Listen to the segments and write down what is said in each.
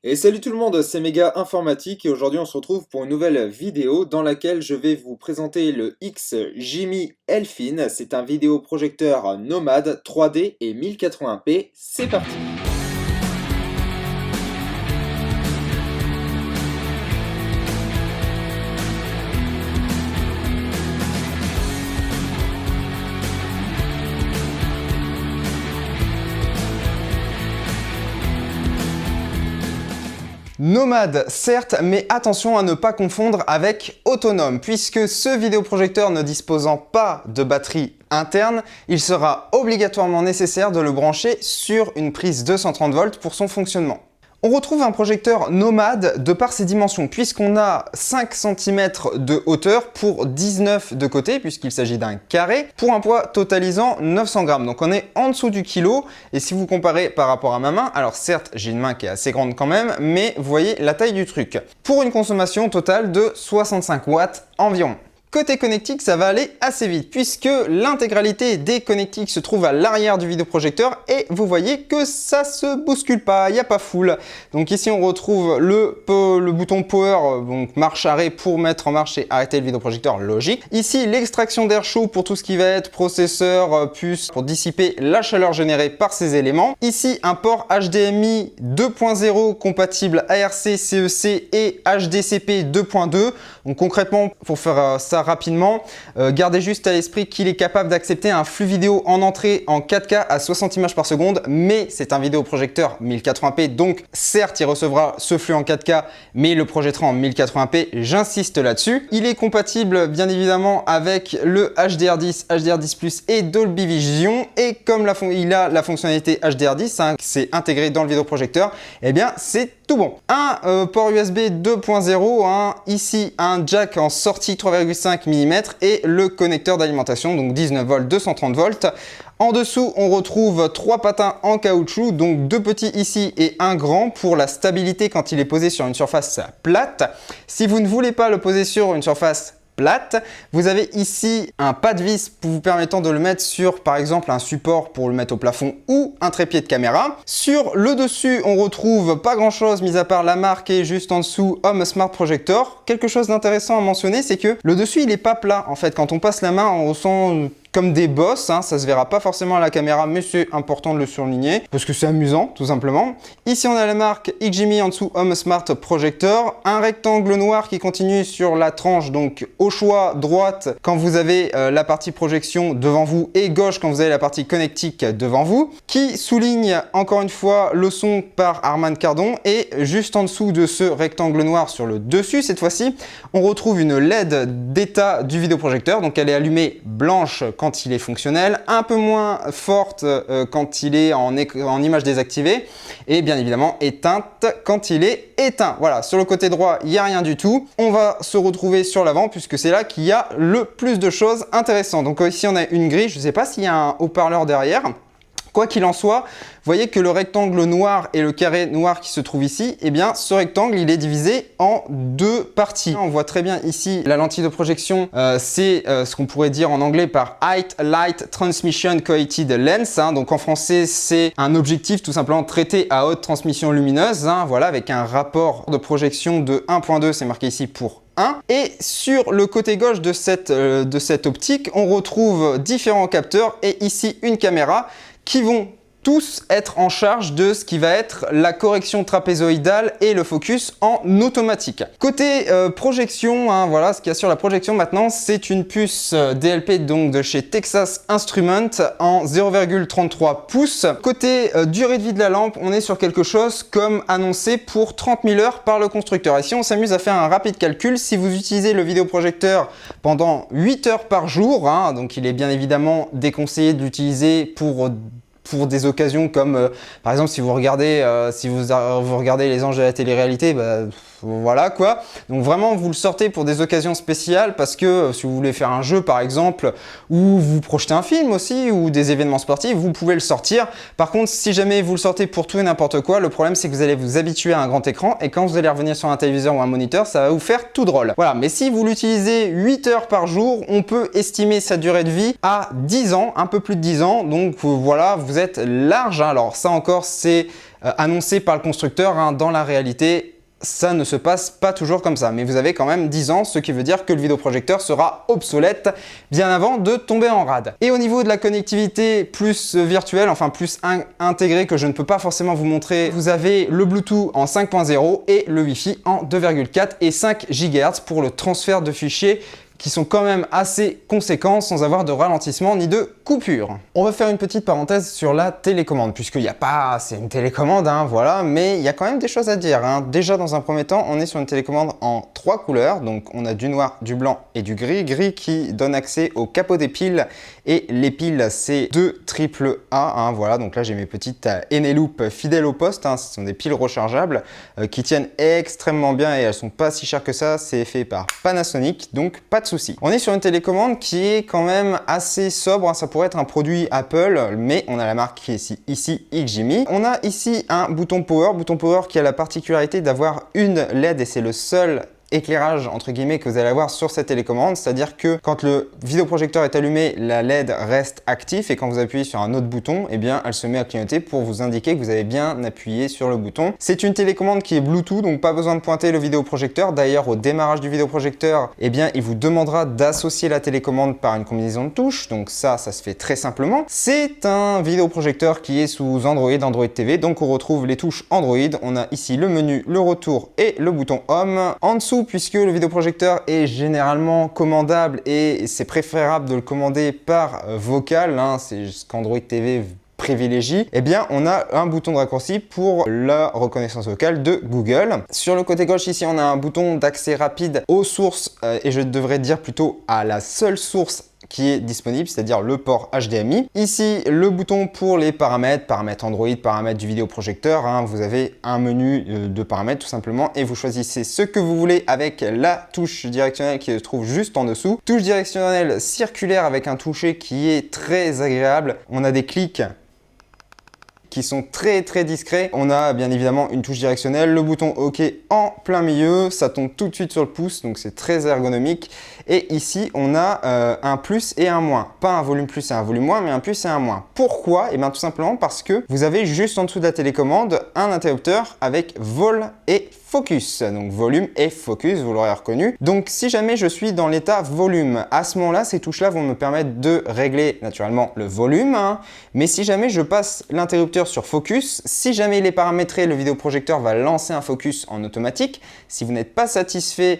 Et salut tout le monde, c'est Méga Informatique et aujourd'hui on se retrouve pour une nouvelle vidéo dans laquelle je vais vous présenter le XJimmy Elfin. C'est un vidéoprojecteur nomade 3D et 1080p. C'est parti! Nomade, certes, mais attention à ne pas confondre avec autonome, puisque ce vidéoprojecteur ne disposant pas de batterie interne, il sera obligatoirement nécessaire de le brancher sur une prise 230 volts pour son fonctionnement. On retrouve un projecteur nomade de par ses dimensions, puisqu'on a 5 cm de hauteur pour 19 de côté, puisqu'il s'agit d'un carré, pour un poids totalisant 900 grammes. Donc on est en dessous du kilo, et si vous comparez par rapport à ma main, alors certes j'ai une main qui est assez grande quand même, mais vous voyez la taille du truc. Pour une consommation totale de 65 watts environ. Côté connectique, ça va aller assez vite puisque l'intégralité des connectiques se trouve à l'arrière du vidéoprojecteur et vous voyez que ça se bouscule pas, il n'y a pas full. Donc ici on retrouve le bouton power, donc marche-arrêt pour mettre en marche et arrêter le vidéoprojecteur, logique. Ici l'extraction d'air chaud pour tout ce qui va être processeur, puce, pour dissiper la chaleur générée par ces éléments. Ici un port HDMI 2.0 compatible ARC, CEC et HDCP 2.2. Donc concrètement, pour faire ça rapidement, gardez juste à l'esprit qu'il est capable d'accepter un flux vidéo en entrée en 4K à 60 images par seconde, mais c'est un vidéoprojecteur 1080p, donc certes il recevra ce flux en 4K, mais il le projettera en 1080p, j'insiste là-dessus. Il est compatible bien évidemment avec le HDR10, HDR10+, et Dolby Vision, et comme il a la fonctionnalité HDR10, hein, c'est intégré dans le vidéoprojecteur, et bien c'est tout bon. Un port USB 2.0, hein, ici un jack en sortie 3,5 mm et le connecteur d'alimentation, donc 19 volts, 230 volts. En dessous, on retrouve 3 patins en caoutchouc, donc 2 petits ici et un grand pour la stabilité quand il est posé sur une surface plate. Si vous ne voulez pas le poser sur une surface plate, vous avez ici un pas de vis vous permettant de le mettre sur par exemple un support pour le mettre au plafond ou un trépied de caméra. Sur le dessus, on retrouve pas grand chose mis à part la marque et juste en dessous Home Smart Projector. Quelque chose d'intéressant à mentionner, c'est que le dessus il est pas plat en fait. Quand on passe la main, on ressent comme des bosses, hein, ça se verra pas forcément à la caméra, mais c'est important de le surligner parce que c'est amusant tout simplement. Ici on a la marque XJimmy, en dessous Home Smart Projector, un rectangle noir qui continue sur la tranche, donc au choix droite quand vous avez la partie projection devant vous et gauche quand vous avez la partie connectique devant vous, qui souligne encore une fois le son par Harman Kardon, et juste en dessous de ce rectangle noir sur le dessus cette fois-ci, on retrouve une LED d'état du vidéoprojecteur, donc elle est allumée blanche quand il est fonctionnel, un peu moins forte quand il est en image désactivée, et bien évidemment éteinte quand il est éteint. Voilà, sur le côté droit, il n'y a rien du tout. On va se retrouver sur l'avant puisque c'est là qu'il y a le plus de choses intéressantes. Donc ici, on a une grille, je ne sais pas s'il y a un haut-parleur derrière. Quoi qu'il en soit, vous voyez que le rectangle noir et le carré noir qui se trouve ici, eh bien ce rectangle il est divisé en deux parties. On voit très bien ici la lentille de projection, c'est ce qu'on pourrait dire en anglais par Height Light Transmission Coated Lens, hein. Donc en français c'est un objectif tout simplement traité à haute transmission lumineuse, hein, voilà, avec un rapport de projection de 1.2, c'est marqué ici pour 1. Et sur le côté gauche de cette optique, on retrouve différents capteurs et ici une caméra qui vont tous être en charge de ce qui va être la correction trapézoïdale et le focus en automatique. Côté projection, hein, voilà, ce qu'il y a sur la projection maintenant, c'est une puce DLP donc de chez Texas Instruments en 0,33 pouces. Côté durée de vie de la lampe, on est sur quelque chose comme annoncé pour 30 000 heures par le constructeur. Et si on s'amuse à faire un rapide calcul, si vous utilisez le vidéoprojecteur pendant 8 heures par jour, hein, donc il est bien évidemment déconseillé de l'utiliser pour des occasions comme par exemple si vous regardez vous regardez les anges de la télé-réalité, bah, voilà quoi. Donc vraiment vous le sortez pour des occasions spéciales parce que si vous voulez faire un jeu par exemple ou vous projetez un film aussi ou des événements sportifs, vous pouvez le sortir. Par contre si jamais vous le sortez pour tout et n'importe quoi, le problème c'est que vous allez vous habituer à un grand écran et quand vous allez revenir sur un téléviseur ou un moniteur, ça va vous faire tout drôle. Voilà, mais si vous l'utilisez 8 heures par jour, on peut estimer sa durée de vie à 10 ans, un peu plus de 10 ans. Donc voilà, vous vous êtes large. Alors ça encore, c'est annoncé par le constructeur, hein. Dans la réalité, ça ne se passe pas toujours comme ça, mais vous avez quand même 10 ans, ce qui veut dire que le vidéoprojecteur sera obsolète bien avant de tomber en rade. Et au niveau de la connectivité plus virtuelle, enfin plus intégrée, que je ne peux pas forcément vous montrer, vous avez le Bluetooth en 5.0 et le Wi-Fi en 2,4 et 5 GHz pour le transfert de fichiers qui sont quand même assez conséquents sans avoir de ralentissement ni de coupure. On va faire une petite parenthèse sur la télécommande, puisqu'il n'y a pas, c'est une télécommande, hein, voilà, mais il y a quand même des choses à dire, hein. Déjà, dans un premier temps, on est sur une télécommande en 3 couleurs, donc on a du noir, du blanc et du gris. Gris qui donne accès au capot des piles, et les piles, c'est 2 AAA, hein, voilà, donc là j'ai mes petites Eneloop fidèles au poste, hein, ce sont des piles rechargeables qui tiennent extrêmement bien et elles sont pas si chères que ça, c'est fait par Panasonic, donc pas de souci. On est sur une télécommande qui est quand même assez sobre, hein, ça pourrait être un produit Apple, mais on a la marque qui est ici XGIMI. On a ici un bouton power qui a la particularité d'avoir une LED et c'est le seul éclairage entre guillemets que vous allez avoir sur cette télécommande, c'est-à-dire que quand le vidéoprojecteur est allumé, la LED reste active et quand vous appuyez sur un autre bouton, eh bien elle se met à clignoter pour vous indiquer que vous avez bien appuyé sur le bouton. C'est une télécommande qui est Bluetooth, donc pas besoin de pointer le vidéoprojecteur. D'ailleurs, au démarrage du vidéoprojecteur, eh bien il vous demandera d'associer la télécommande par une combinaison de touches, donc ça se fait très simplement. C'est un vidéoprojecteur qui est sous Android TV, donc on retrouve les touches Android. On a ici le menu, le retour et le bouton Home. En dessous, puisque le vidéoprojecteur est généralement commandable et c'est préférable de le commander par vocal, hein, c'est ce qu'Android TV privilégie, eh bien on a un bouton de raccourci pour la reconnaissance vocale de Google. Sur le côté gauche ici, on a un bouton d'accès rapide aux sources et je devrais dire plutôt à la seule source qui est disponible, c'est-à-dire le port HDMI. Ici, le bouton pour les paramètres Android, paramètres du vidéoprojecteur, hein. Vous avez un menu de paramètres tout simplement et vous choisissez ce que vous voulez avec la touche directionnelle qui se trouve juste en dessous. Touche directionnelle circulaire avec un toucher qui est très agréable. On a des clics qui sont très discrets. On a bien évidemment une touche directionnelle, le bouton OK en plein milieu, ça tombe tout de suite sur le pouce, donc c'est très ergonomique. Et ici, on a un plus et un moins. Pas un volume plus et un volume moins, mais un plus et un moins. Pourquoi? Et bien tout simplement parce que vous avez juste en dessous de la télécommande un interrupteur avec vol et focus. Donc volume et focus, vous l'aurez reconnu. Donc si jamais je suis dans l'état volume, à ce moment-là, ces touches-là vont me permettre de régler naturellement le volume, hein. Mais si jamais je passe l'interrupteur sur focus, si jamais il est paramétré, le vidéoprojecteur va lancer un focus en automatique. Si vous n'êtes pas satisfait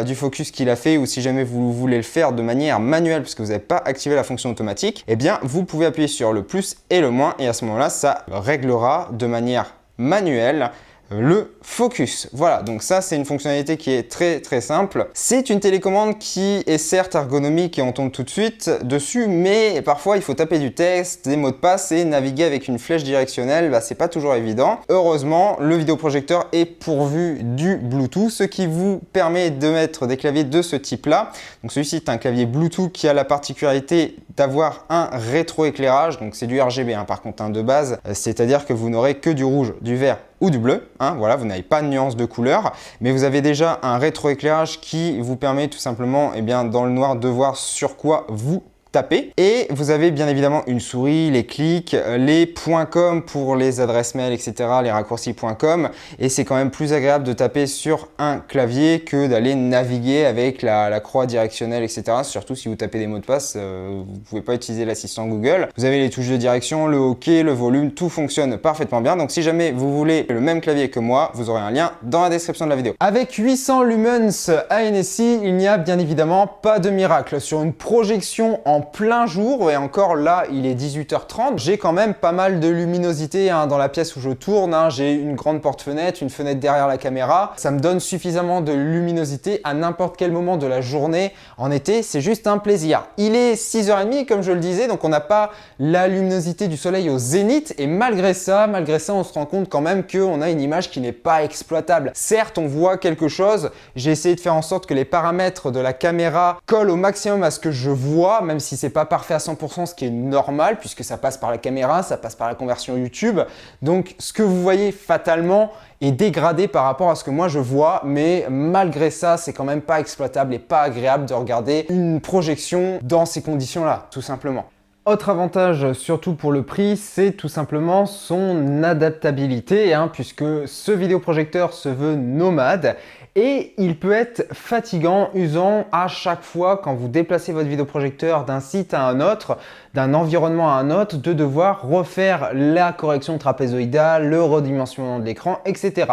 du focus qu'il a fait ou si jamais vous voulez le faire de manière manuelle parce que vous n'avez pas activé la fonction automatique, eh bien vous pouvez appuyer sur le plus et le moins et à ce moment-là, ça réglera de manière manuelle le focus. Voilà, donc ça c'est une fonctionnalité qui est très simple. C'est une télécommande qui est certes ergonomique et on tombe tout de suite dessus, mais parfois il faut taper du texte, des mots de passe et naviguer avec une flèche directionnelle, bah, c'est pas toujours évident. Heureusement, le vidéoprojecteur est pourvu du Bluetooth, ce qui vous permet de mettre des claviers de ce type-là. Donc celui-ci est un clavier Bluetooth qui a la particularité d'avoir un rétroéclairage, donc c'est du RGB hein, par contre, hein, de base, c'est-à-dire que vous n'aurez que du rouge, du vert ou du bleu, hein, voilà, vous n'avez pas de nuance de couleur, mais vous avez déjà un rétroéclairage qui vous permet tout simplement, eh bien, dans le noir, de voir sur quoi vous tapez. Et vous avez bien évidemment une souris, les clics, les .com pour les adresses mail, etc., les raccourcis .com. Et c'est quand même plus agréable de taper sur un clavier que d'aller naviguer avec la croix directionnelle, etc. Surtout si vous tapez des mots de passe, vous ne pouvez pas utiliser l'assistant Google. Vous avez les touches de direction, le OK, le volume, tout fonctionne parfaitement bien. Donc si jamais vous voulez le même clavier que moi, vous aurez un lien dans la description de la vidéo. Avec 800 lumens ANSI, il n'y a bien évidemment pas de miracle. Sur une projection en plein jour, et encore là il est 18h30, j'ai quand même pas mal de luminosité hein, dans la pièce où je tourne, hein. J'ai une grande porte-fenêtre, une fenêtre derrière la caméra, ça me donne suffisamment de luminosité à n'importe quel moment de la journée. En été, c'est juste un plaisir. Il est 6h30 comme je le disais, donc on n'a pas la luminosité du soleil au zénith, et malgré ça on se rend compte quand même qu'on a une image qui n'est pas exploitable. Certes, on voit quelque chose, j'ai essayé de faire en sorte que les paramètres de la caméra collent au maximum à ce que je vois, même si c'est pas parfait à 100%, ce qui est normal puisque ça passe par la caméra, ça passe par la conversion YouTube. Donc ce que vous voyez fatalement est dégradé par rapport à ce que moi je vois, mais malgré ça, c'est quand même pas exploitable et pas agréable de regarder une projection dans ces conditions-là, tout simplement. Autre avantage, surtout pour le prix, c'est tout simplement son adaptabilité, puisque ce vidéoprojecteur se veut nomade et il peut être fatigant, usant à chaque fois quand vous déplacez votre vidéoprojecteur d'un site à un autre, d'un environnement à un autre, de devoir refaire la correction trapézoïdale, le redimensionnement de l'écran, etc.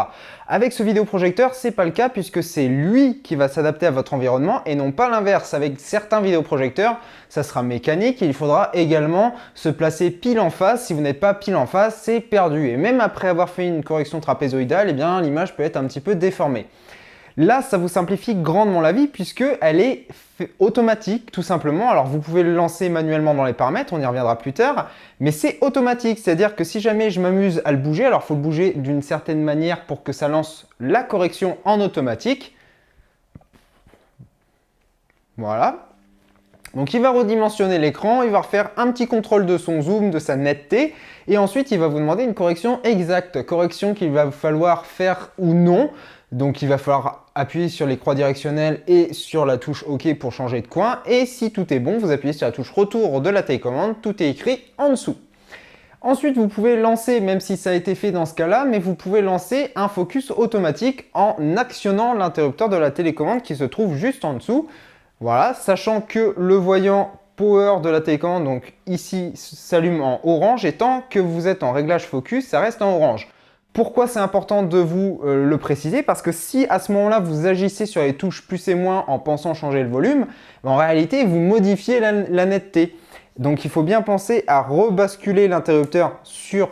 Avec ce vidéoprojecteur, c'est pas le cas puisque c'est lui qui va s'adapter à votre environnement et non pas l'inverse. Avec certains vidéoprojecteurs, ça sera mécanique et il faudra également se placer pile en face. Si vous n'êtes pas pile en face, c'est perdu. Et même après avoir fait une correction trapézoïdale, eh bien l'image peut être un petit peu déformée. Là, ça vous simplifie grandement la vie puisqu'elle est automatique tout simplement. Alors vous pouvez le lancer manuellement dans les paramètres, on y reviendra plus tard, mais c'est automatique. C'est-à-dire que si jamais je m'amuse à le bouger, alors il faut le bouger d'une certaine manière pour que ça lance la correction en automatique. Voilà. Donc il va redimensionner l'écran, il va refaire un petit contrôle de son zoom, de sa netteté, et ensuite il va vous demander une correction exacte, correction qu'il va falloir faire ou non. Donc il va falloir appuyer sur les croix directionnelles et sur la touche OK pour changer de coin. Et si tout est bon, vous appuyez sur la touche retour de la télécommande, tout est écrit en dessous. Ensuite, vous pouvez lancer, même si ça a été fait dans ce cas-là, mais vous pouvez lancer un focus automatique en actionnant l'interrupteur de la télécommande qui se trouve juste en dessous. Voilà, sachant que le voyant power de la télécommande, donc ici, s'allume en orange et tant que vous êtes en réglage focus, ça reste en orange. Pourquoi c'est important de vous le préciser? Parce que si à ce moment-là, vous agissez sur les touches plus et moins en pensant changer le volume, en réalité, vous modifiez la netteté. Donc, il faut bien penser à rebasculer l'interrupteur sur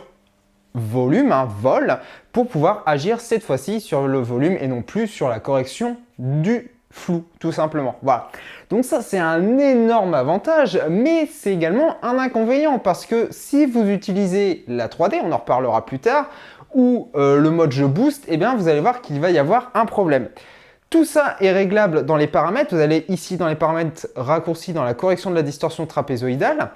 volume, vol, pour pouvoir agir cette fois-ci sur le volume et non plus sur la correction du flou, tout simplement. Voilà. Donc ça, c'est un énorme avantage, mais c'est également un inconvénient parce que si vous utilisez la 3D, on en reparlera plus tard, ou le mode je booste, eh bien vous allez voir qu'il va y avoir un problème. Tout ça est réglable dans les paramètres. Vous allez ici dans les paramètres raccourcis dans la correction de la distorsion trapézoïdale.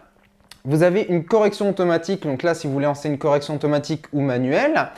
Vous avez une correction automatique. Donc là, si vous voulez lancer une correction automatique ou manuelle,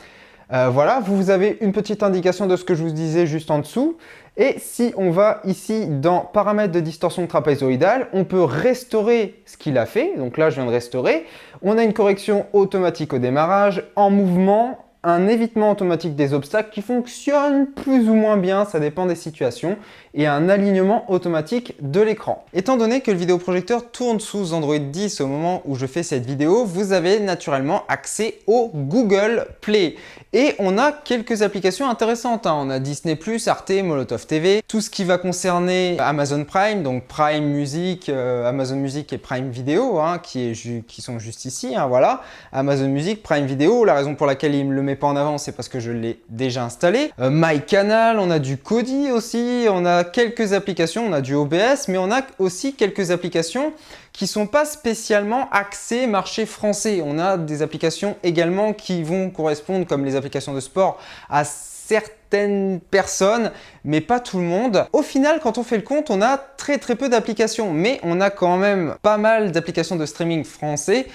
voilà, vous avez une petite indication de ce que je vous disais juste en dessous. Et si on va ici dans paramètres de distorsion trapézoïdale, on peut restaurer ce qu'il a fait. Donc là, je viens de restaurer. On a une correction automatique au démarrage, en mouvement, un évitement automatique des obstacles qui fonctionne plus ou moins bien, ça dépend des situations, et un alignement automatique de l'écran. Étant donné que le vidéoprojecteur tourne sous Android 10 au moment où je fais cette vidéo, vous avez naturellement accès au Google Play. Et on a quelques applications intéressantes. On a Disney+, Arte, Molotov TV, tout ce qui va concerner Amazon Prime, donc Prime Music, Amazon Music et Prime Video, qui sont juste ici, voilà. Amazon Music, Prime Video, la raison pour laquelle il me le met pas en avant, c'est parce que je l'ai déjà installé. MyCanal, on a du Kodi aussi, on a quelques applications, on a du OBS, mais on a aussi quelques applications qui sont pas spécialement axées marché français. On a des applications également qui vont correspondre, comme les applications de sport, à certaines personnes, mais pas tout le monde. Au final, quand on fait le compte, on a très peu d'applications, mais on a quand même pas mal d'applications de streaming français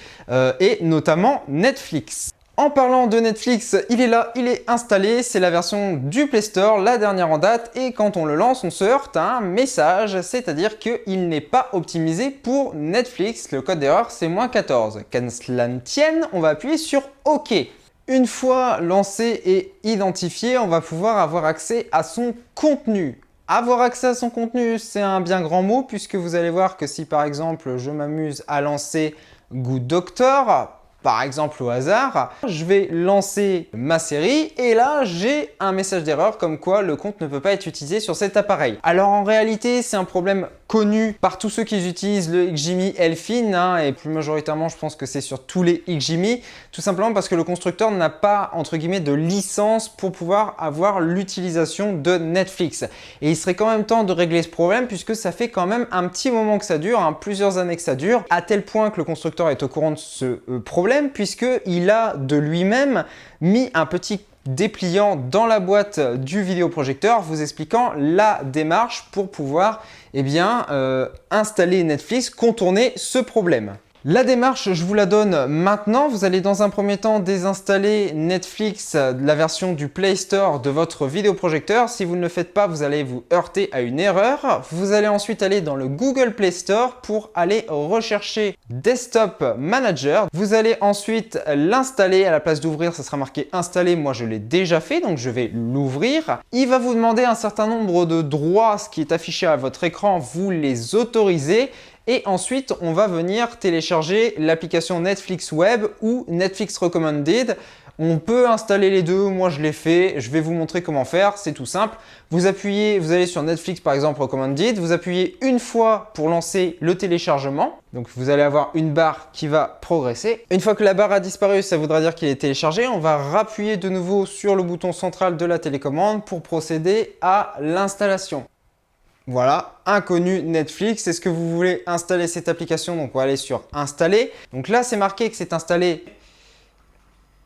et notamment Netflix. En parlant de Netflix, il est là, il est installé, c'est la version du Play Store, la dernière en date, et quand on le lance, on se heurte à un message, c'est-à-dire qu'il n'est pas optimisé pour Netflix. Le code d'erreur, c'est -14. Qu'à cela ne tienne, on va appuyer sur OK. Une fois lancé et identifié, on va pouvoir avoir accès à son contenu. Avoir accès à son contenu, c'est un bien grand mot, puisque vous allez voir que si par exemple, je m'amuse à lancer Good Doctor, par exemple au hasard, je vais lancer ma série et là j'ai un message d'erreur comme quoi le compte ne peut pas être utilisé sur cet appareil. Alors en réalité c'est un problème connu par tous ceux qui utilisent le XGMI Elfin et plus majoritairement je pense que c'est sur tous les XGMI, tout simplement parce que le constructeur n'a pas entre guillemets de licence pour pouvoir avoir l'utilisation de Netflix. Et il serait quand même temps de régler ce problème puisque ça fait quand même un petit moment que ça dure, plusieurs années que ça dure, à tel point que le constructeur est au courant de ce problème puisqu'il a de lui-même mis un petit dépliant dans la boîte du vidéoprojecteur vous expliquant la démarche pour pouvoir installer Netflix, contourner ce problème. La démarche, je vous la donne maintenant. Vous allez dans un premier temps désinstaller Netflix, la version du Play Store de votre vidéoprojecteur. Si vous ne le faites pas, vous allez vous heurter à une erreur. Vous allez ensuite aller dans le Google Play Store pour aller rechercher Desktop Manager. Vous allez ensuite l'installer. À la place d'ouvrir, ça sera marqué installer. Moi, je l'ai déjà fait, donc je vais l'ouvrir. Il va vous demander un certain nombre de droits, ce qui est affiché à votre écran. Vous les autorisez. Et ensuite, on va venir télécharger l'application Netflix Web ou Netflix Recommended. On peut installer les deux, moi je l'ai fait, je vais vous montrer comment faire, c'est tout simple. Vous allez sur Netflix par exemple Recommended, vous appuyez une fois pour lancer le téléchargement. Donc vous allez avoir une barre qui va progresser. Une fois que la barre a disparu, ça voudra dire qu'il est téléchargé. On va rappuyer de nouveau sur le bouton central de la télécommande pour procéder à l'installation. Voilà, inconnu Netflix. Est-ce que vous voulez installer cette application? Donc on va aller sur installer. Donc là, c'est marqué que c'est installé.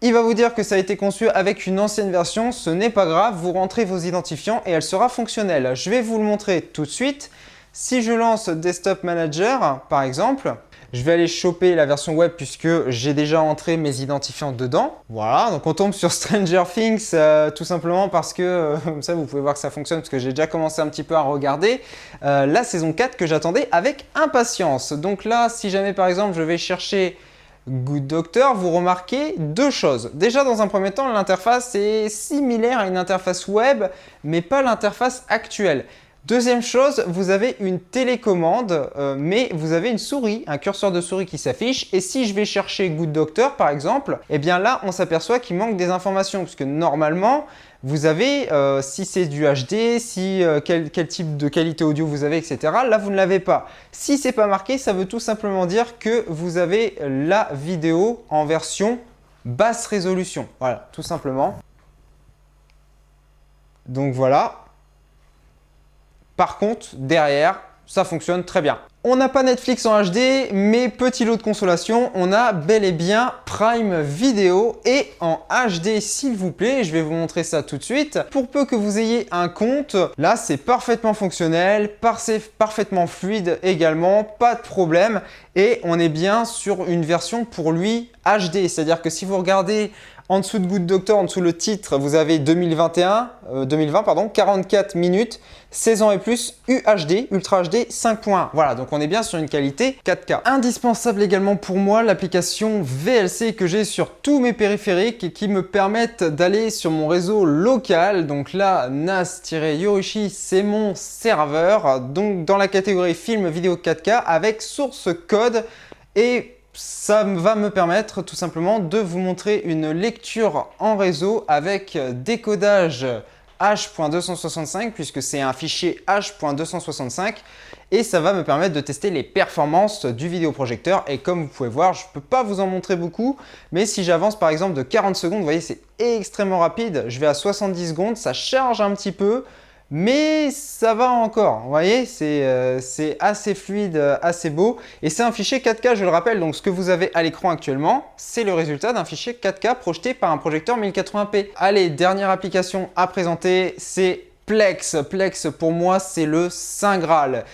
Il va vous dire que ça a été conçu avec une ancienne version. Ce n'est pas grave, vous rentrez vos identifiants et elle sera fonctionnelle. Je vais vous le montrer tout de suite. Si je lance Desktop Manager, par exemple, je vais aller choper la version web puisque j'ai déjà entré mes identifiants dedans. Voilà, donc on tombe sur Stranger Things tout simplement parce que, comme ça vous pouvez voir que ça fonctionne parce que j'ai déjà commencé un petit peu à regarder la saison 4 que j'attendais avec impatience. Donc là, si jamais par exemple je vais chercher Good Doctor, vous remarquez deux choses. Déjà, dans un premier temps, l'interface est similaire à une interface web, mais pas l'interface actuelle. Deuxième chose, vous avez une télécommande, mais vous avez une souris, un curseur de souris qui s'affiche. Et si je vais chercher Good Doctor, par exemple, eh bien là, on s'aperçoit qu'il manque des informations. Puisque normalement, vous avez, si c'est du HD, quel type de qualité audio vous avez, etc. Là, vous ne l'avez pas. Si ce n'est pas marqué, ça veut tout simplement dire que vous avez la vidéo en version basse résolution. Voilà, tout simplement. Donc voilà. Par contre, derrière, ça fonctionne très bien. On n'a pas Netflix en HD, mais petit lot de consolation, on a bel et bien Prime Video et en HD s'il vous plaît. Je vais vous montrer ça tout de suite. Pour peu que vous ayez un compte, là c'est parfaitement fonctionnel, parfaitement fluide également, pas de problème. Et on est bien sur une version pour lui HD, c'est-à-dire que si vous regardez en dessous de Good Doctor, en dessous le titre, vous avez 2020, 44 minutes, 16 ans et plus, UHD, Ultra HD 5.1. Voilà, donc on est bien sur une qualité 4K. Indispensable également pour moi, l'application VLC que j'ai sur tous mes périphériques et qui me permettent d'aller sur mon réseau local. Donc là, NAS-Yorishi, c'est mon serveur. Donc dans la catégorie film vidéo 4K avec source code et ça va me permettre tout simplement de vous montrer une lecture en réseau avec décodage H.265 puisque c'est un fichier H.265 et ça va me permettre de tester les performances du vidéoprojecteur. Et comme vous pouvez voir, je ne peux pas vous en montrer beaucoup, mais si j'avance par exemple de 40 secondes, vous voyez c'est extrêmement rapide. Je vais à 70 secondes, ça charge un petit peu. Mais ça va encore, vous voyez, c'est assez fluide, assez beau. Et c'est un fichier 4K, je le rappelle, donc ce que vous avez à l'écran actuellement, c'est le résultat d'un fichier 4K projeté par un projecteur 1080p. Allez, dernière application à présenter, c'est Plex. Plex, pour moi, c'est le Saint Graal.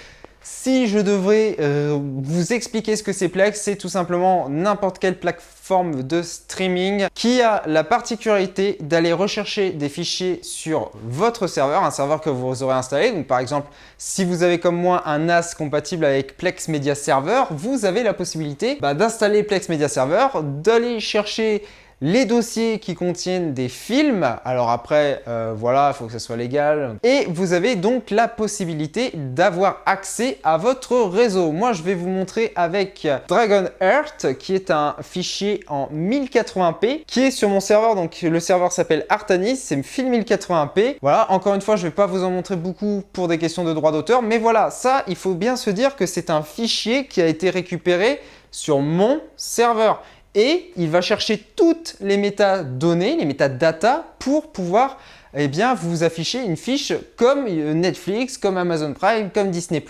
Si je devrais vous expliquer ce que c'est Plex, c'est tout simplement n'importe quelle plateforme de streaming qui a la particularité d'aller rechercher des fichiers sur votre serveur, un serveur que vous aurez installé. Donc par exemple, si vous avez comme moi un NAS compatible avec Plex Media Server, vous avez la possibilité d'installer Plex Media Server, d'aller chercher les dossiers qui contiennent des films. Alors après, voilà, il faut que ça soit légal. Et vous avez donc la possibilité d'avoir accès à votre réseau. Moi, je vais vous montrer avec Dragon Heart, qui est un fichier en 1080p, qui est sur mon serveur. Donc le serveur s'appelle Artanis, c'est film 1080p. Voilà, encore une fois, je ne vais pas vous en montrer beaucoup pour des questions de droit d'auteur. Mais voilà, ça, il faut bien se dire que c'est un fichier qui a été récupéré sur mon serveur. Et il va chercher toutes les métadonnées, les métadatas pour pouvoir eh bien vous affichez une fiche comme Netflix, comme Amazon Prime, comme Disney+,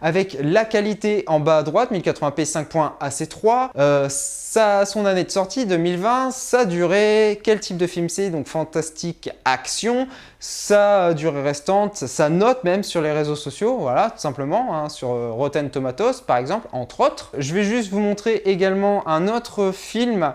avec la qualité en bas à droite, 1080p 5.AC3, son année de sortie 2020, sa durée, quel type de film c'est, donc fantastique action, sa durée restante, sa note même sur les réseaux sociaux, voilà tout simplement, hein, sur Rotten Tomatoes par exemple, entre autres. Je vais juste vous montrer également un autre film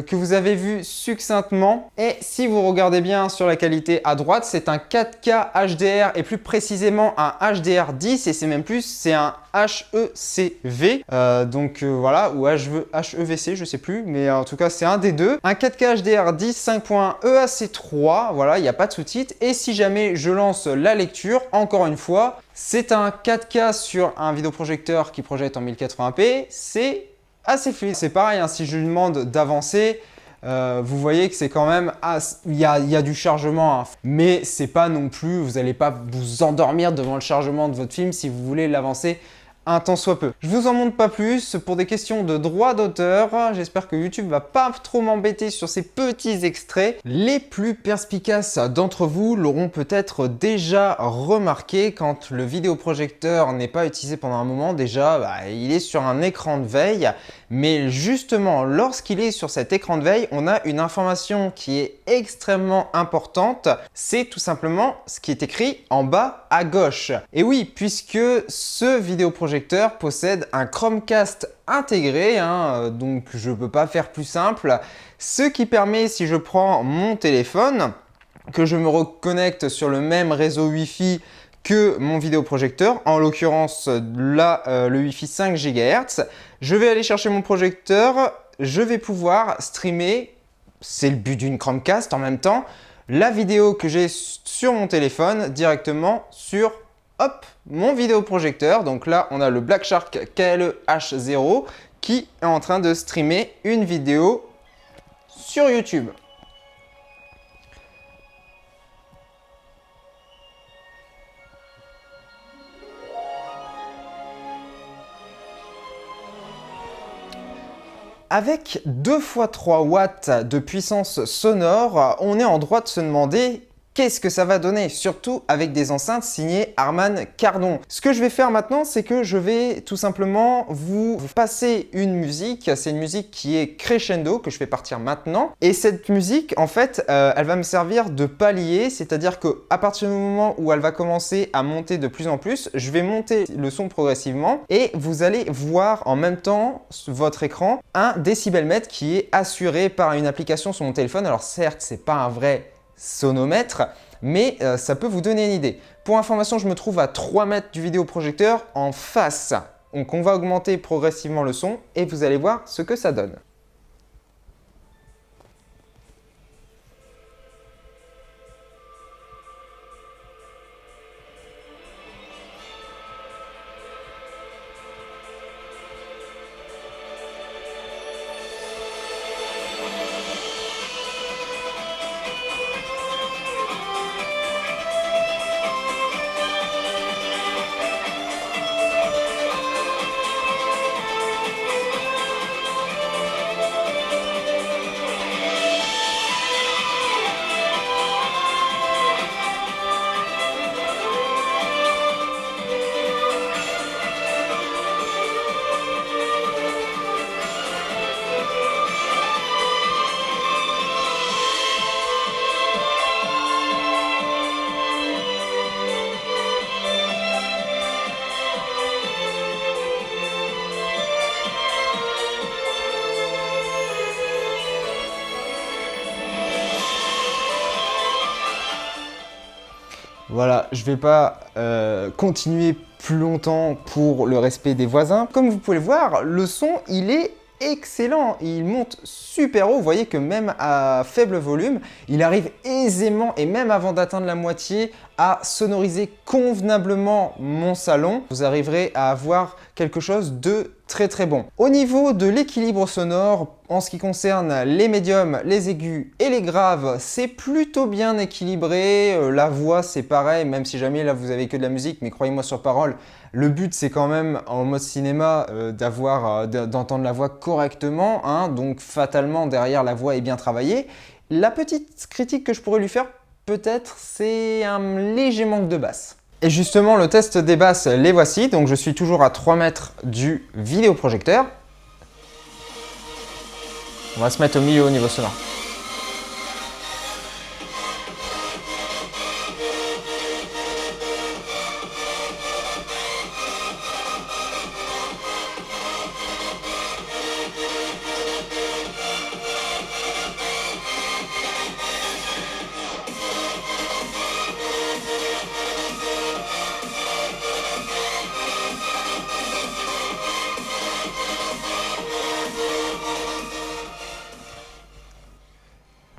que vous avez vu succinctement. Et si vous regardez bien sur la qualité à droite, c'est un 4K HDR et plus précisément un HDR10 et c'est même plus, c'est un HECV. Voilà, ou HEVC, je sais plus, mais en tout cas c'est un des deux. Un 4K HDR10 5.EAC3, voilà, il n'y a pas de sous-titres. Et si jamais je lance la lecture, encore une fois, c'est un 4K sur un vidéoprojecteur qui projette en 1080p, c'est assez fluide. C'est pareil, hein, si je lui demande d'avancer, vous voyez que c'est quand même, il y a du chargement, hein, mais c'est pas non plus, vous n'allez pas vous endormir devant le chargement de votre film si vous voulez l'avancer un tant soit peu. Je vous en montre pas plus pour des questions de droit d'auteur. J'espère que YouTube va pas trop m'embêter sur ces petits extraits. Les plus perspicaces d'entre vous l'auront peut-être déjà remarqué, quand le vidéoprojecteur n'est pas utilisé pendant un moment, déjà il est sur un écran de veille. Mais justement, lorsqu'il est sur cet écran de veille, on a une information qui est extrêmement importante. C'est tout simplement ce qui est écrit en bas à gauche. Et oui, puisque ce vidéoprojecteur possède un Chromecast intégré, hein, donc je ne peux pas faire plus simple. Ce qui permet, si je prends mon téléphone, que je me reconnecte sur le même réseau Wi-Fi que mon vidéoprojecteur, en l'occurrence là le Wi-Fi 5 GHz. Je vais aller chercher mon projecteur, je vais pouvoir streamer, c'est le but d'une Chromecast en même temps, la vidéo que j'ai sur mon téléphone directement sur mon vidéoprojecteur. Donc là on a le Black Shark KLE H0 qui est en train de streamer une vidéo sur YouTube. Avec 2 x 3 watts de puissance sonore, on est en droit de se demander qu'est-ce que ça va donner, surtout avec des enceintes signées Harman Kardon. Ce que je vais faire maintenant, c'est que je vais tout simplement vous passer une musique. C'est une musique qui est crescendo, que je fais partir maintenant. Et cette musique, en fait, elle va me servir de palier, c'est-à-dire qu'à partir du moment où elle va commencer à monter de plus en plus, je vais monter le son progressivement et vous allez voir en même temps sur votre écran un décibelmètre qui est assuré par une application sur mon téléphone. Alors certes, c'est pas un vrai sonomètre, mais ça peut vous donner une idée. Pour information, je me trouve à 3 mètres du vidéoprojecteur en face. Donc on va augmenter progressivement le son et vous allez voir ce que ça donne. Voilà, je ne vais pas continuer plus longtemps pour le respect des voisins. Comme vous pouvez le voir, le son, il est excellent. Il monte super haut. Vous voyez que même à faible volume, il arrive aisément et même avant d'atteindre la moitié à sonoriser convenablement mon salon. Vous arriverez à avoir quelque chose de très bon. Au niveau de l'équilibre sonore, en ce qui concerne les médiums, les aigus et les graves, c'est plutôt bien équilibré. La voix, c'est pareil, même si jamais là vous avez que de la musique, mais croyez-moi sur parole, le but c'est quand même en mode cinéma d'entendre la voix correctement, hein, donc fatalement derrière la voix est bien travaillée. La petite critique que je pourrais lui faire, peut-être c'est un léger manque de basse. Et justement, le test des basses, les voici. Donc je suis toujours à 3 mètres du vidéoprojecteur. On va se mettre au milieu au niveau sonore.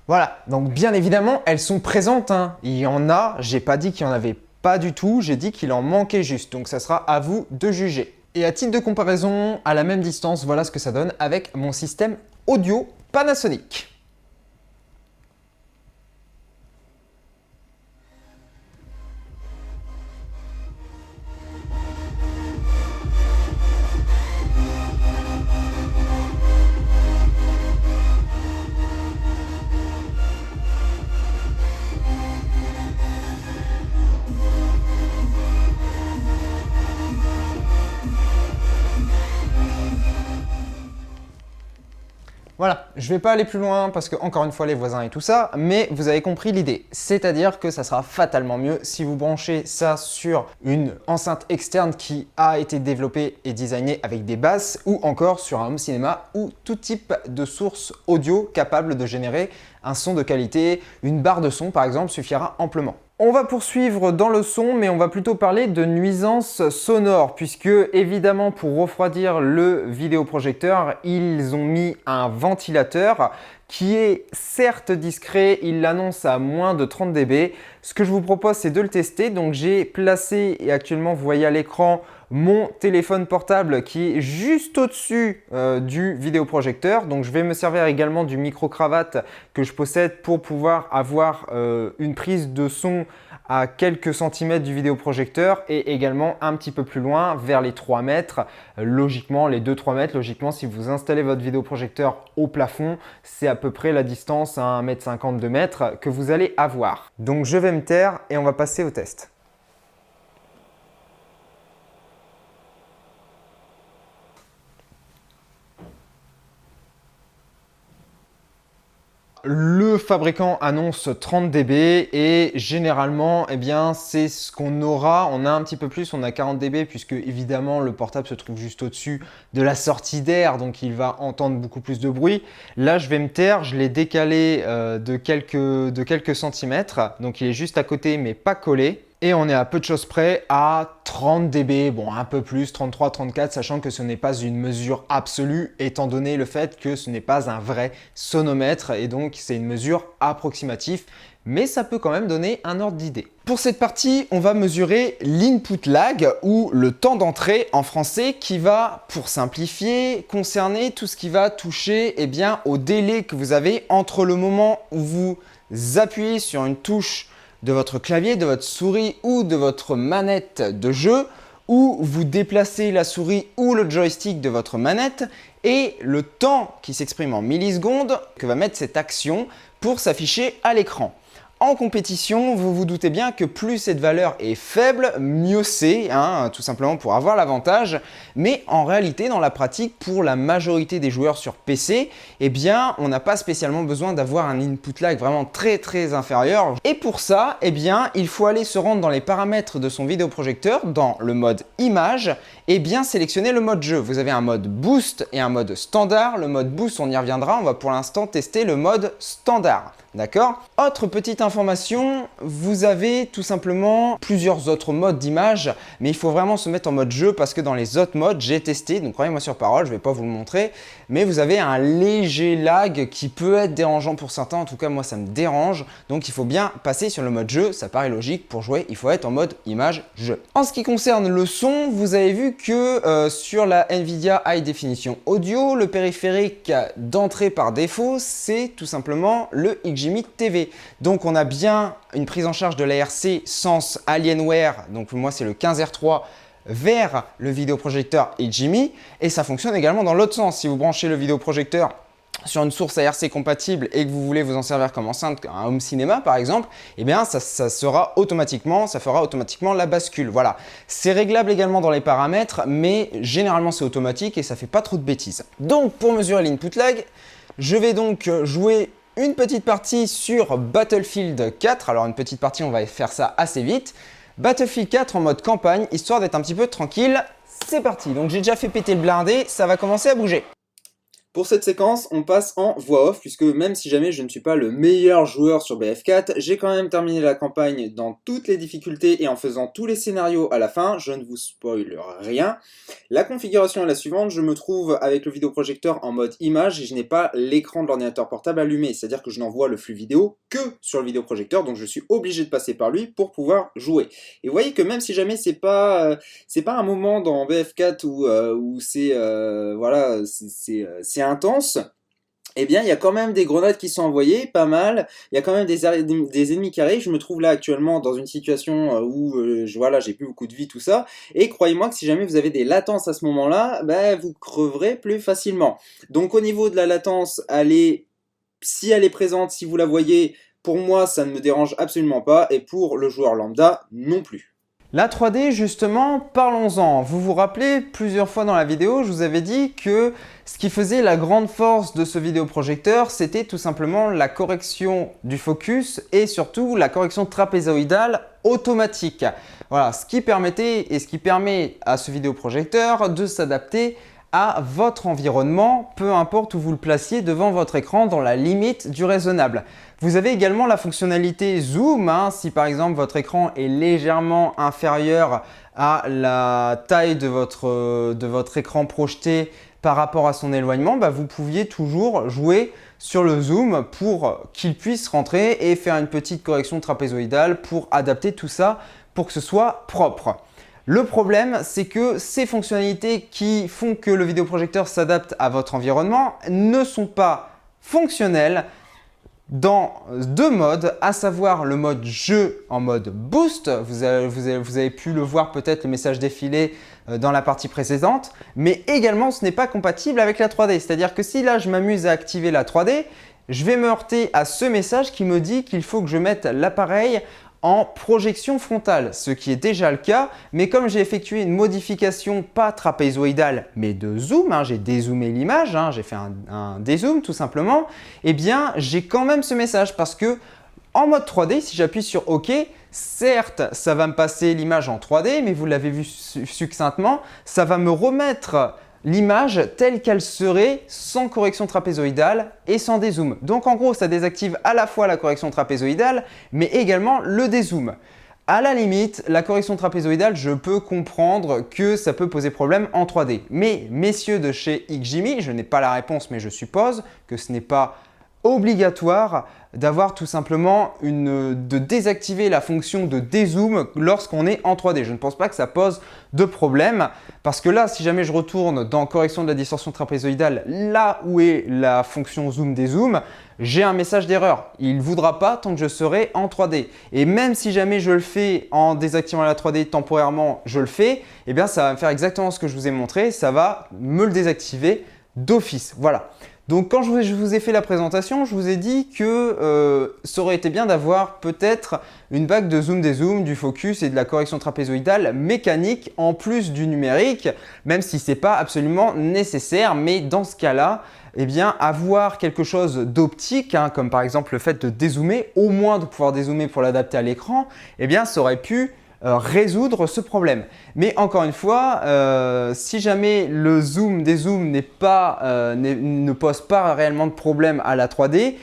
Voilà, donc bien évidemment, elles sont présentes, hein. Il y en a, j'ai pas dit qu'il n'y en avait pas du tout, j'ai dit qu'il en manquait juste. Donc ça sera à vous de juger. Et à titre de comparaison, à la même distance, voilà ce que ça donne avec mon système audio Panasonic. Voilà, je ne vais pas aller plus loin parce que, encore une fois, les voisins et tout ça, mais vous avez compris l'idée. C'est-à-dire que ça sera fatalement mieux si vous branchez ça sur une enceinte externe qui a été développée et designée avec des basses ou encore sur un home cinéma ou tout type de source audio capable de générer un son de qualité. Une barre de son, par exemple, suffira amplement. On va poursuivre dans le son, mais on va plutôt parler de nuisances sonores, puisque évidemment pour refroidir le vidéoprojecteur, ils ont mis un ventilateur qui est certes discret, il l'annonce à moins de 30 dB. Ce que je vous propose, c'est de le tester. Donc j'ai placé, et actuellement vous voyez à l'écran, mon téléphone portable qui est juste au-dessus du vidéoprojecteur. Donc je vais me servir également du micro-cravate que je possède pour pouvoir avoir une prise de son à quelques centimètres du vidéoprojecteur et également un petit peu plus loin vers les 3 mètres. Logiquement, les 2-3 mètres, logiquement, si vous installez votre vidéoprojecteur au plafond, c'est à peu près la distance à 1,50 m, 2 mètres que vous allez avoir. Donc je vais me taire et on va passer au test. Le fabricant annonce 30 dB et généralement, eh bien, c'est ce qu'on aura. On a un petit peu plus, on a 40 dB puisque évidemment le portable se trouve juste au-dessus de la sortie d'air, donc il va entendre beaucoup plus de bruit. Là, je vais me taire, je l'ai décalé de quelques centimètres, donc il est juste à côté mais pas collé. Et on est à peu de choses près à 30 dB, bon un peu plus, 33, 34, sachant que ce n'est pas une mesure absolue étant donné le fait que ce n'est pas un vrai sonomètre et donc c'est une mesure approximative, mais ça peut quand même donner un ordre d'idée. Pour cette partie, on va mesurer l'input lag ou le temps d'entrée en français qui va, pour simplifier, concerner tout ce qui va toucher au délai que vous avez entre le moment où vous appuyez sur une touche de votre clavier, de votre souris ou de votre manette de jeu, où vous déplacez la souris ou le joystick de votre manette et le temps qui s'exprime en millisecondes que va mettre cette action pour s'afficher à l'écran. En compétition, vous vous doutez bien que plus cette valeur est faible, mieux c'est, tout simplement pour avoir l'avantage. Mais en réalité, dans la pratique, pour la majorité des joueurs sur PC, on n'a pas spécialement besoin d'avoir un input lag vraiment très inférieur. Et pour ça, il faut aller se rendre dans les paramètres de son vidéoprojecteur, dans le mode image, et bien sélectionner le mode jeu. Vous avez un mode boost et un mode standard. Le mode boost, on y reviendra, on va pour l'instant tester le mode standard. D'accord? Autre petite information, vous avez tout simplement plusieurs autres modes d'image, mais il faut vraiment se mettre en mode jeu parce que dans les autres modes, j'ai testé, donc croyez-moi sur parole, je ne vais pas vous le montrer, mais vous avez un léger lag qui peut être dérangeant pour certains, en tout cas moi ça me dérange, donc il faut bien passer sur le mode jeu, ça paraît logique, pour jouer il faut être en mode image jeu. En ce qui concerne le son, vous avez vu que sur la Nvidia High Definition Audio, le périphérique d'entrée par défaut, c'est tout simplement le XGMI TV. Donc on a bien une prise en charge de l'ARC Sense Alienware, donc moi c'est le 15R3 vers le vidéoprojecteur HDMI et ça fonctionne également dans l'autre sens. Si vous branchez le vidéoprojecteur sur une source ARC compatible et que vous voulez vous en servir comme enceinte, un home cinéma par exemple, eh bien ça fera automatiquement la bascule. Voilà, c'est réglable également dans les paramètres, mais généralement c'est automatique et ça fait pas trop de bêtises. Donc pour mesurer l'input lag, je vais donc jouer une petite partie sur Battlefield 4. Alors une petite partie, on va faire ça assez vite. Battlefield 4 en mode campagne, histoire d'être un petit peu tranquille. C'est parti, donc j'ai déjà fait péter le blindé, ça va commencer à bouger. Pour cette séquence, on passe en voix off, puisque même si jamais je ne suis pas le meilleur joueur sur BF4, j'ai quand même terminé la campagne dans toutes les difficultés et en faisant tous les scénarios à la fin, je ne vous spoil rien. La configuration est la suivante, je me trouve avec le vidéoprojecteur en mode image et je n'ai pas l'écran de l'ordinateur portable allumé, c'est-à-dire que je n'envoie le flux vidéo que sur le vidéoprojecteur, donc je suis obligé de passer par lui pour pouvoir jouer. Et vous voyez que même si jamais c'est pas un moment dans BF4 où c'est voilà, c'est intense, eh bien il y a quand même des grenades qui sont envoyées, pas mal, il y a quand même des ennemis qui arrivent. Je me trouve là actuellement dans une situation où voilà, j'ai plus beaucoup de vie, tout ça, et croyez-moi que si jamais vous avez des latences à ce moment-là, ben, vous creverez plus facilement. Donc au niveau de la latence, si elle est présente, si vous la voyez, pour moi ça ne me dérange absolument pas, et pour le joueur lambda non plus. La 3D, justement, parlons-en. Vous vous rappelez, plusieurs fois dans la vidéo, je vous avais dit que ce qui faisait la grande force de ce vidéoprojecteur, c'était tout simplement la correction du focus et surtout la correction trapézoïdale automatique. Voilà, ce qui permettait et ce qui permet à ce vidéoprojecteur de s'adapter à votre environnement, peu importe où vous le placiez devant votre écran dans la limite du raisonnable. Vous avez également la fonctionnalité zoom, si par exemple votre écran est légèrement inférieur à la taille de votre écran projeté par rapport à son éloignement, vous pouviez toujours jouer sur le zoom pour qu'il puisse rentrer et faire une petite correction trapézoïdale pour adapter tout ça pour que ce soit propre. Le problème, c'est que ces fonctionnalités qui font que le vidéoprojecteur s'adapte à votre environnement ne sont pas fonctionnelles dans deux modes, à savoir le mode jeu en mode boost. Vous avez pu le voir peut-être le message défilé dans la partie précédente, mais également ce n'est pas compatible avec la 3D. C'est-à-dire que si là je m'amuse à activer la 3D, je vais me heurter à ce message qui me dit qu'il faut que je mette l'appareil en projection frontale, ce qui est déjà le cas, mais comme j'ai effectué une modification pas trapézoïdale mais de zoom, j'ai dézoomé l'image, j'ai fait un dézoom tout simplement, eh bien j'ai quand même ce message parce que en mode 3D, si j'appuie sur OK, certes ça va me passer l'image en 3D, mais vous l'avez vu succinctement, ça va me remettre l'image telle qu'elle serait sans correction trapézoïdale et sans dézoom. Donc en gros, ça désactive à la fois la correction trapézoïdale, mais également le dézoom. À la limite, la correction trapézoïdale, je peux comprendre que ça peut poser problème en 3D. Mais messieurs de chez XGIMI, je n'ai pas la réponse, mais je suppose que ce n'est pas obligatoire d'avoir tout simplement de désactiver la fonction de dézoom lorsqu'on est en 3D. Je ne pense pas que ça pose de problème parce que là, si jamais je retourne dans correction de la distorsion trapézoïdale, là où est la fonction zoom dézoom, j'ai un message d'erreur. Il ne voudra pas tant que je serai en 3D. Et même si jamais je le fais en désactivant la 3D temporairement, je le fais, eh bien ça va me faire exactement ce que je vous ai montré, ça va me le désactiver d'office. Voilà. Donc quand je vous ai fait la présentation, je vous ai dit que ça aurait été bien d'avoir peut-être une bague de zoom dézoom, du focus et de la correction trapézoïdale mécanique en plus du numérique, même si ce n'est pas absolument nécessaire. Mais dans ce cas-là, eh bien, avoir quelque chose d'optique, comme par exemple le fait de dézoomer, au moins de pouvoir dézoomer pour l'adapter à l'écran, eh bien, ça aurait pu résoudre ce problème. Mais encore une fois, si jamais le zoom dézoom ne pose pas réellement de problème à la 3D,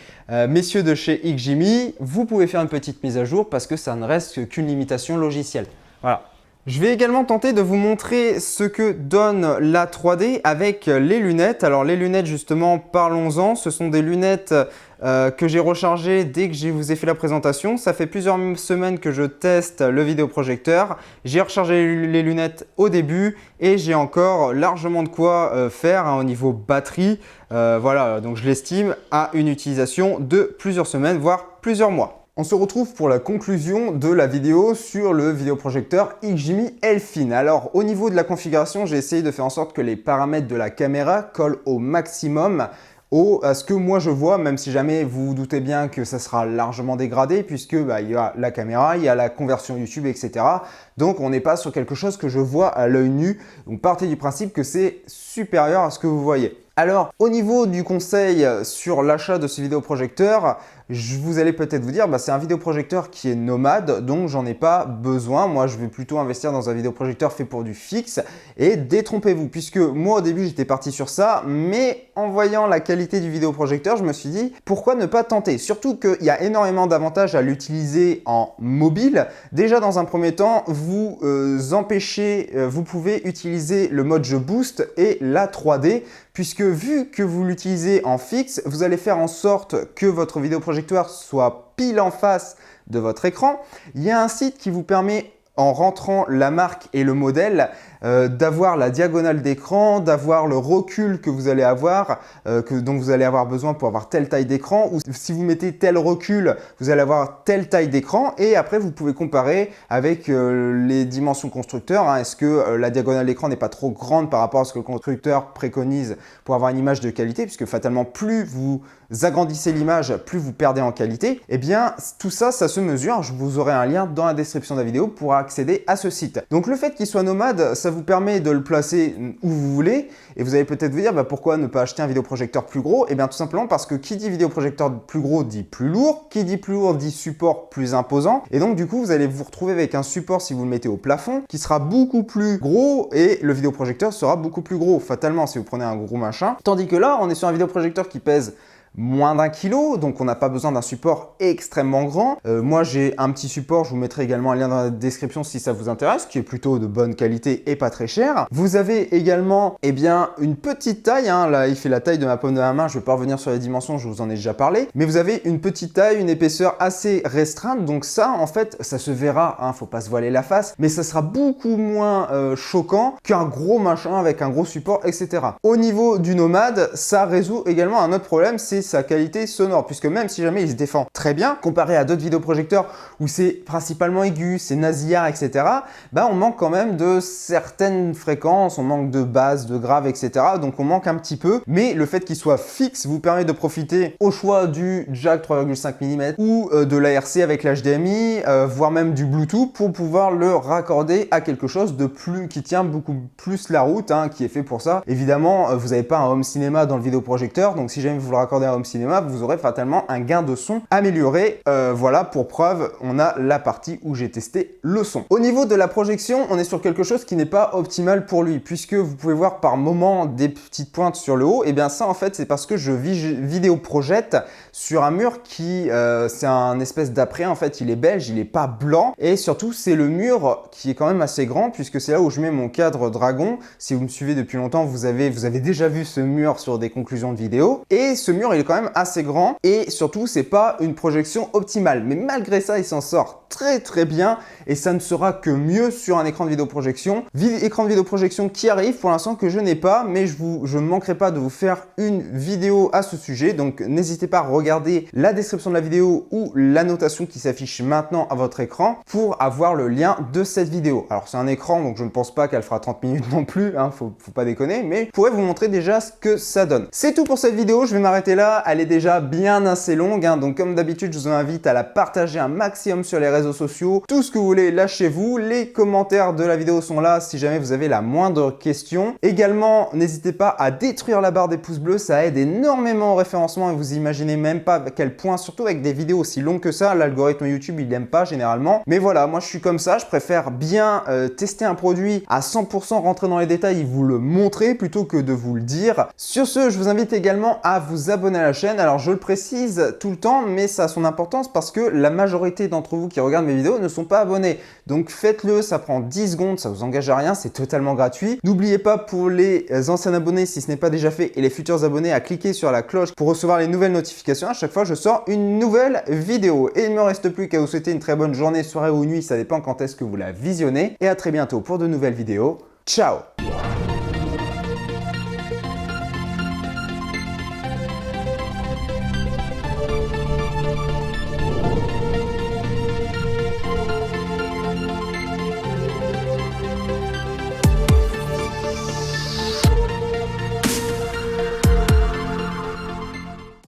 messieurs de chez XGIMI, vous pouvez faire une petite mise à jour parce que ça ne reste qu'une limitation logicielle. Voilà. Je vais également tenter de vous montrer ce que donne la 3D avec les lunettes. Alors les lunettes justement, parlons-en. Ce sont des lunettes que j'ai rechargées dès que je vous ai fait la présentation. Ça fait plusieurs semaines que je teste le vidéoprojecteur. J'ai rechargé les lunettes au début et j'ai encore largement de quoi faire au niveau batterie. Voilà, donc je l'estime à une utilisation de plusieurs semaines, voire plusieurs mois. On se retrouve pour la conclusion de la vidéo sur le vidéoprojecteur XGIMI Elfin. Alors au niveau de la configuration, j'ai essayé de faire en sorte que les paramètres de la caméra collent au maximum à ce que moi je vois, même si jamais vous vous doutez bien que ça sera largement dégradé puisque il y a la caméra, il y a la conversion YouTube, etc. Donc on n'est pas sur quelque chose que je vois à l'œil nu. Donc partez du principe que c'est supérieur à ce que vous voyez. Alors, au niveau du conseil sur l'achat de ce vidéoprojecteur, vous allez peut-être vous dire, c'est un vidéoprojecteur qui est nomade, donc j'en ai pas besoin. Moi, je vais plutôt investir dans un vidéoprojecteur fait pour du fixe. Et détrompez-vous, puisque moi, au début, j'étais parti sur ça, mais en voyant la qualité du vidéoprojecteur, je me suis dit, pourquoi ne pas tenter? Surtout qu'il y a énormément d'avantages à l'utiliser en mobile. Déjà, dans un premier temps, vous pouvez utiliser le mode jeu boost et la 3D, puisque vu que vous l'utilisez en fixe, vous allez faire en sorte que votre vidéoprojecteur soit pile en face de votre écran. Il y a un site qui vous permet, en rentrant la marque et le modèle, d'avoir la diagonale d'écran, d'avoir le recul que vous allez avoir, dont vous allez avoir besoin pour avoir telle taille d'écran, ou si vous mettez tel recul, vous allez avoir telle taille d'écran, et après vous pouvez comparer avec les dimensions constructeurs. Est-ce que la diagonale d'écran n'est pas trop grande par rapport à ce que le constructeur préconise pour avoir une image de qualité, puisque fatalement plus vous agrandissez l'image, plus vous perdez en qualité. Eh bien, tout ça, ça se mesure. Je vous aurai un lien dans la description de la vidéo pour accéder à ce site. Donc le fait qu'il soit nomade, ça vous permet de le placer où vous voulez. Et vous allez peut-être vous dire, pourquoi ne pas acheter un vidéoprojecteur plus gros? Eh bien tout simplement parce que qui dit vidéoprojecteur plus gros dit plus lourd. Qui dit plus lourd dit support plus imposant. Et donc du coup, vous allez vous retrouver avec un support, si vous le mettez au plafond, qui sera beaucoup plus gros, et le vidéoprojecteur sera beaucoup plus gros, fatalement, si vous prenez un gros machin. Tandis que là, on est sur un vidéoprojecteur qui pèse moins d'1 kg, donc on n'a pas besoin d'un support extrêmement grand. Moi j'ai un petit support, je vous mettrai également un lien dans la description si ça vous intéresse, qui est plutôt de bonne qualité et pas très cher. Vous avez également une petite taille, là il fait la taille de ma paume de la main, je ne vais pas revenir sur les dimensions, je vous en ai déjà parlé, mais vous avez une petite taille, une épaisseur assez restreinte, donc ça en fait ça se verra, faut pas se voiler la face, mais ça sera beaucoup moins choquant qu'un gros machin avec un gros support, etc. Au niveau du nomade, ça résout également un autre problème, c'est sa qualité sonore, puisque même si jamais il se défend très bien, comparé à d'autres vidéoprojecteurs où c'est principalement aigu, c'est nasillard, etc., on manque quand même de certaines fréquences, on manque de basses, de graves, etc., donc on manque un petit peu, mais le fait qu'il soit fixe vous permet de profiter au choix du jack 3,5 mm ou de l'ARC avec l'HDMI, voire même du Bluetooth pour pouvoir le raccorder à quelque chose de plus, qui tient beaucoup plus la route, qui est fait pour ça. Évidemment, vous n'avez pas un home cinéma dans le vidéoprojecteur, donc si jamais vous le raccordez à home cinéma, vous aurez fatalement un gain de son amélioré. Voilà, pour preuve, on a la partie où j'ai testé le son. Au niveau de la projection, on est sur quelque chose qui n'est pas optimal pour lui, puisque vous pouvez voir par moment des petites pointes sur le haut. Et bien ça, en fait, c'est parce que je vidéo projette sur un mur qui, c'est un espèce d'après, en fait, il est beige, il n'est pas blanc. Et surtout, c'est le mur qui est quand même assez grand, puisque c'est là où je mets mon cadre dragon. Si vous me suivez depuis longtemps, vous avez déjà vu ce mur sur des conclusions de vidéo. Et ce mur, il est quand même assez grand, et surtout c'est pas une projection optimale, mais malgré ça il s'en sort très bien, et ça ne sera que mieux sur un écran de vidéoprojection. Écran de vidéoprojection qui arrive pour l'instant, que je n'ai pas, mais je ne manquerai pas de vous faire une vidéo à ce sujet, donc n'hésitez pas à regarder la description de la vidéo ou l'annotation qui s'affiche maintenant à votre écran pour avoir le lien de cette vidéo. Alors c'est un écran, donc je ne pense pas qu'elle fera 30 minutes non plus, faut pas déconner, mais je pourrais vous montrer déjà ce que ça donne. C'est tout pour cette vidéo, je vais m'arrêter là, elle est déjà bien assez longue, donc comme d'habitude je vous invite à la partager un maximum sur les réseaux sociaux. Tout ce que vous voulez, lâchez-vous, les commentaires de la vidéo sont là si jamais vous avez la moindre question. Également, n'hésitez pas à détruire la barre des pouces bleus, ça aide énormément au référencement, et vous imaginez même pas à quel point, surtout avec des vidéos aussi longues que ça, l'algorithme YouTube il n'aime pas généralement. Mais voilà, moi je suis comme ça, je préfère bien tester un produit à 100%, rentrer dans les détails et vous le montrer plutôt que de vous le dire. Sur ce, je vous invite également à vous abonner à la chaîne. Alors je le précise tout le temps, mais ça a son importance parce que la majorité d'entre vous qui regardent mes vidéos ne sont pas abonnés. Donc faites-le, ça prend 10 secondes, ça vous engage à rien, c'est totalement gratuit. N'oubliez pas pour les anciens abonnés, si ce n'est pas déjà fait, et les futurs abonnés, à cliquer sur la cloche pour recevoir les nouvelles notifications à chaque fois que je sors une nouvelle vidéo. Et il ne me reste plus qu'à vous souhaiter une très bonne journée, soirée ou nuit, ça dépend quand est-ce que vous la visionnez. Et à très bientôt pour de nouvelles vidéos. Ciao!